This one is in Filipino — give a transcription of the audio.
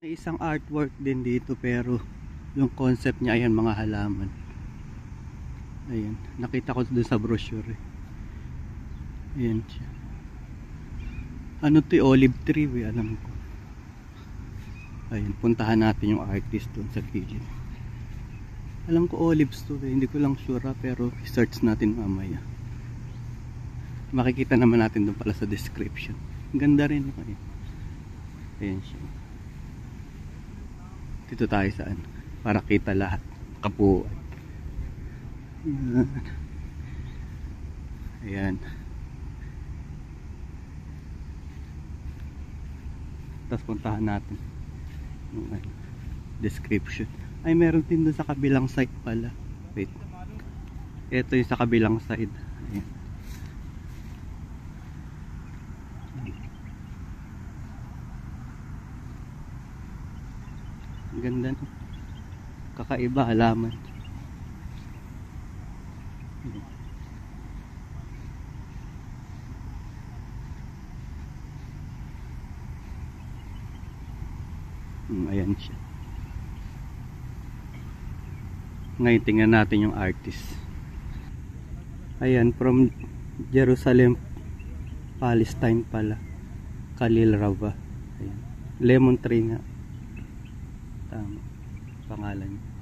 May isang artwork din dito pero yung concept niya ayan, mga halaman. Ayan, nakita ko doon sa brochure eh. Ayan siya. Ano to, olive tree eh, alam ko. Ayan, puntahan natin yung artist doon sa gilid. Alam ko olives to eh, hindi ko lang sure pero search natin mamaya. Makikita naman natin doon pala sa description. Ganda rin yung ayan. Ayan siya. Dito tayo saan para kita lahat kapuan. Ayan. Ayan. Tapos puntahan natin yung description. Ay meron din doon sa kabilang side pala. Wait, ito yung sa kabilang side. Ayan. Ang ganda no? Kakaiba halaman. Ayan siya. Ngayon tingnan natin yung artist. Ayan, from Jerusalem, Palestine pala. Khalil Rava. Ayan. Lemon tree nga. Tama pangalan niya.